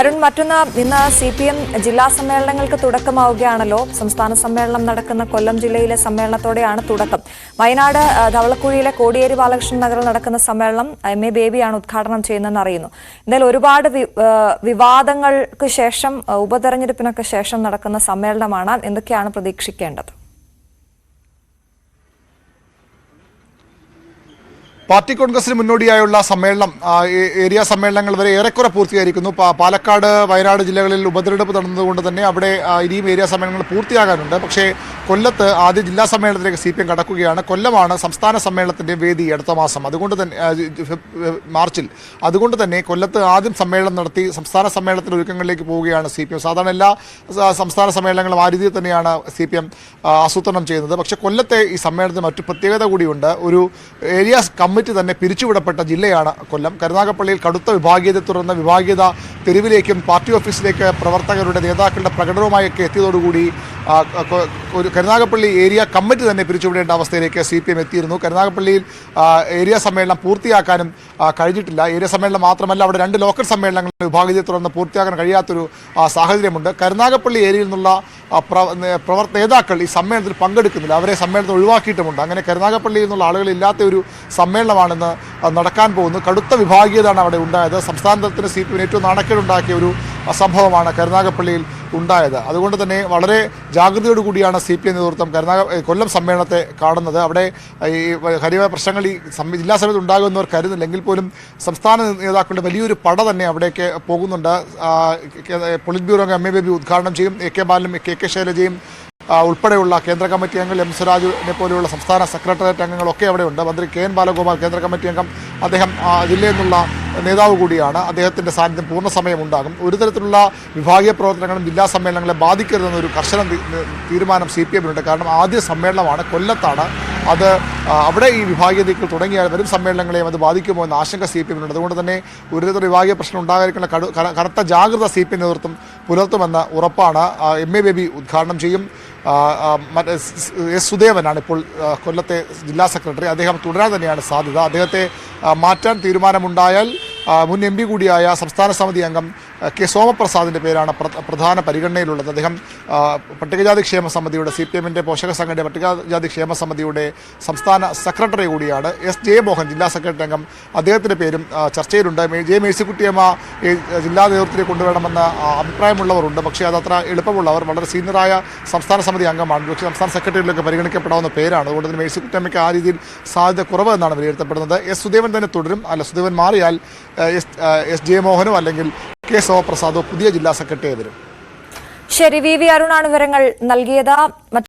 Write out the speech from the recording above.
അരുൺ, മറ്റൊന്ന് ഇന്ന് CPM ജില്ലാ സമ്മേളനങ്ങൾക്ക് തുടക്കമാവുകയാണല്ലോ. സംസ്ഥാന സമ്മേളനം നടക്കുന്ന കൊല്ലം ജില്ലയിലെ സമ്മേളനത്തോടെയാണ് തുടക്കം. വയനാട് ധവളക്കുഴിയിലെ കോടിയേരി ബാലകൃഷ്ണൻ നഗറിൽ നടക്കുന്ന സമ്മേളനം MA ബേബിയാണ് ഉദ്ഘാടനം ചെയ്യുന്നതെന്ന് അറിയുന്നു. എന്തായാലും ഒരുപാട് വിവാദങ്ങൾക്ക് ശേഷം, ഉപതെരഞ്ഞെടുപ്പിനൊക്കെ ശേഷം നടക്കുന്ന സമ്മേളനമാണ്. എന്തൊക്കെയാണ് പ്രതീക്ഷിക്കേണ്ടത്? പാർട്ടി കോൺഗ്രസിന് മുന്നോടിയായുള്ള സമ്മേളനം, ഏരിയ സമ്മേളനങ്ങൾ വരെ ഏറെക്കുറെ പൂർത്തിയായിരിക്കുന്നു. പാലക്കാട്, വയനാട് ജില്ലകളിൽ ഉപതെരഞ്ഞെടുപ്പ് നടന്നതുകൊണ്ട് തന്നെ അവിടെ ഇനിയും ഏരിയ സമ്മേളനങ്ങൾ പൂർത്തിയാകാനുണ്ട്. പക്ഷേ കൊല്ലത്ത് ആദ്യ ജില്ലാ സമ്മേളനത്തിലേക്ക് CPM കടക്കുകയാണ്. കൊല്ലമാണ് സംസ്ഥാന സമ്മേളനത്തിൻ്റെ വേദി അടുത്ത മാസം, അതുകൊണ്ട് തന്നെ മാർച്ചിൽ. അതുകൊണ്ട് തന്നെ കൊല്ലത്ത് ആദ്യം സമ്മേളനം നടത്തി സംസ്ഥാന സമ്മേളനത്തിൻ്റെ ഒരുക്കങ്ങളിലേക്ക് പോവുകയാണ് CPM. സാധാരണ എല്ലാ സംസ്ഥാന സമ്മേളനങ്ങളും ആ രീതിയിൽ തന്നെയാണ് CPM ആസൂത്രണം ചെയ്യുന്നത്. പക്ഷേ കൊല്ലത്തെ ഈ സമ്മേളനത്തിന് മറ്റു പ്രത്യേകത കൂടിയുണ്ട്. ഒരു ഏരിയ കമ്മിറ്റി തന്നെ പിരിച്ചുവിടപ്പെട്ട ജില്ലയാണ് കൊല്ലം. കരുനാഗപ്പള്ളിയിൽ കടുത്ത വിഭാഗീയതയെ തുടർന്ന് വിഭാഗീയത തെരുവിലേക്കും പാർട്ടി ഓഫീസിലേക്ക് പ്രവർത്തകരുടെ നേതാക്കളുടെ പ്രകടനവുമായൊക്കെ എത്തിയതോടുകൂടി ഒരു കരുനാഗപ്പള്ളി ഏരിയ കമ്മിറ്റി തന്നെ പിരിച്ചുവിടേണ്ട അവസ്ഥയിലേക്ക് CPM എത്തിയിരുന്നു. കരുനാഗപ്പള്ളിയിൽ ഏരിയ സമ്മേളനം പൂർത്തിയാക്കാനും കഴിഞ്ഞിട്ടില്ല. ഏരിയ സമ്മേളനം മാത്രമല്ല, അവിടെ 2 ലോക്കൽ സമ്മേളനങ്ങൾ വിഭാഗീയതയെ തുടർന്ന് പൂർത്തിയാക്കാൻ കഴിയാത്തൊരു സാഹചര്യമുണ്ട്. കരുനാഗപ്പള്ളി ഏരിയയിൽ നിന്നുള്ള നേതാക്കൾ ഈ സമ്മേളനത്തിൽ പങ്കെടുക്കുന്നില്ല. അവരെ സമ്മേളനത്തിൽ ഒഴിവാക്കിയിട്ടുമുണ്ട്. അങ്ങനെ കരുനാഗപ്പള്ളിയിൽ നിന്നുള്ള ആളുകളില്ലാത്ത ഒരു സമ്മേളനമാണെന്ന് നടക്കാൻ പോകുന്നത്. കടുത്ത വിഭാഗീയതയാണ് അവിടെ ഉണ്ടായത്. സംസ്ഥാന തലത്തിന് CPM ഏറ്റവും നാണക്കേടുണ്ടാക്കിയ ഒരു സംഭവമാണ് കരുനാഗപ്പള്ളിയിൽ ഉണ്ടായത്. അതുകൊണ്ട് തന്നെ വളരെ ജാഗ്രതയോടുകൂടിയാണ് CPM നേതൃത്വം കൊല്ലം സമ്മേളനത്തെ കാണുന്നത്. അവിടെ ഈ കാര്യമായ പ്രശ്നങ്ങൾ ഈ ജില്ലാ സമ്മേളനത്തിൽ ഉണ്ടാകുമെന്നവർ കരുതുന്നില്ലെങ്കിൽ പോലും സംസ്ഥാന നേതാക്കളുടെ വലിയൊരു പട തന്നെ അവിടേക്ക് പോകുന്നുണ്ട്. പൊളിറ്റ് ബ്യൂറോ അംഗം MA ബേബി ഉദ്ഘാടനം ചെയ്യും. AK ബാലനും KK ശൈലജയും ഉൾപ്പെടെയുള്ള കേന്ദ്ര കമ്മിറ്റി അംഗങ്ങൾ, M സ്വരാജിനെ പോലെയുള്ള സംസ്ഥാന സെക്രട്ടേറിയറ്റ് അംഗങ്ങളൊക്കെ അവിടെയുണ്ട്. മന്ത്രി KN ബാലഗോപാൽ കേന്ദ്ര കമ്മിറ്റി അംഗം, അദ്ദേഹം ജില്ലയിൽ നിന്നുള്ള നേതാവ് കൂടിയാണ്. അദ്ദേഹത്തിൻ്റെ സാന്നിധ്യം പൂർണ്ണസമയം ഉണ്ടാകും. ഒരു തരത്തിലുള്ള വിഭാഗീയ പ്രവർത്തനങ്ങളും ജില്ലാ സമ്മേളനങ്ങളെ ബാധിക്കരുതെന്നൊരു കർശന തീരുമാനം CPM-നുണ്ട്. കാരണം ആദ്യ സമ്മേളനമാണ്, കൊല്ലത്താണ്. അത് അവിടെ ഈ വിഭാഗീയതയ്ക്ക് തുടങ്ങിയാൽ വരും സമ്മേളനങ്ങളെയും അത് ബാധിക്കുമോ എന്ന ആശങ്ക CPM-നുണ്ട്. അതുകൊണ്ട് തന്നെ ഒരു തരത്തിലുള്ള വിഭാഗീയ പ്രശ്നം ഉണ്ടാകാതിരിക്കുന്ന കനത്ത ജാഗ്രത CPM നേതൃത്വം പുലർത്തുമെന്ന് ഉറപ്പാണ്. MA ബേബി ഉദ്ഘാടനം ചെയ്യും. S സുദേവനാണ് ഇപ്പോൾ കൊല്ലത്തെ ജില്ലാ സെക്രട്ടറി. അദ്ദേഹം തുടരാൻ തന്നെയാണ് സാധ്യത. അദ്ദേഹത്തെ മാറ്റാൻ തീരുമാനമുണ്ടായാൽ മുൻ MP കൂടിയായ സംസ്ഥാന സമിതി അംഗം K സോമപ്രസാദിൻ്റെ പേരാണ് പ്രധാന പരിഗണനയിലുള്ളത്. അദ്ദേഹം പട്ടികജാതി ക്ഷേമ സമിതിയുടെ, CPM-ൻ്റെ പോഷക സംഘടനയുടെ പട്ടികജാതി ക്ഷേമ സമിതിയുടെ സംസ്ഥാന സെക്രട്ടറി കൂടിയാണ്. S ജയമോഹൻ ജില്ലാ സെക്രട്ടറി അംഗം, അദ്ദേഹത്തിൻ്റെ പേരും ചർച്ചയിലുണ്ട്. J മേഴ്സിക്കുട്ടിയമ്മ ജില്ലാ നേതൃത്വത്തിൽ കൊണ്ടുവരണമെന്ന അഭിപ്രായമുള്ളവരുണ്ട്. പക്ഷേ അതത്ര എളുപ്പമുള്ളവർ വളരെ സീനിയറായ സംസ്ഥാന സമിതി അംഗമാണ്. പക്ഷേ സംസ്ഥാന സെക്രട്ടറിയിലൊക്കെ പരിഗണിക്കപ്പെടാവുന്ന പേരാണ്. അതുകൊണ്ട് തന്നെ മേഴ്സിക്കുട്ടിയമ്മയ്ക്ക് ആ രീതിയിൽ സാധ്യത കുറവ് എന്നാണ് വിലയിരുത്തപ്പെടുന്നത്. S സുദേവൻ തന്നെ തുടരും. അല്ല, സുദേവൻ മാറിയാൽ S ജയമോഹനോ അല്ലെങ്കിൽ K സോമപ്രസാദോ പുതിയ ജില്ലാ സെക്രട്ടറി വരും. ശരി, VV അരുണാണ് വിവരങ്ങൾ നൽകിയത്.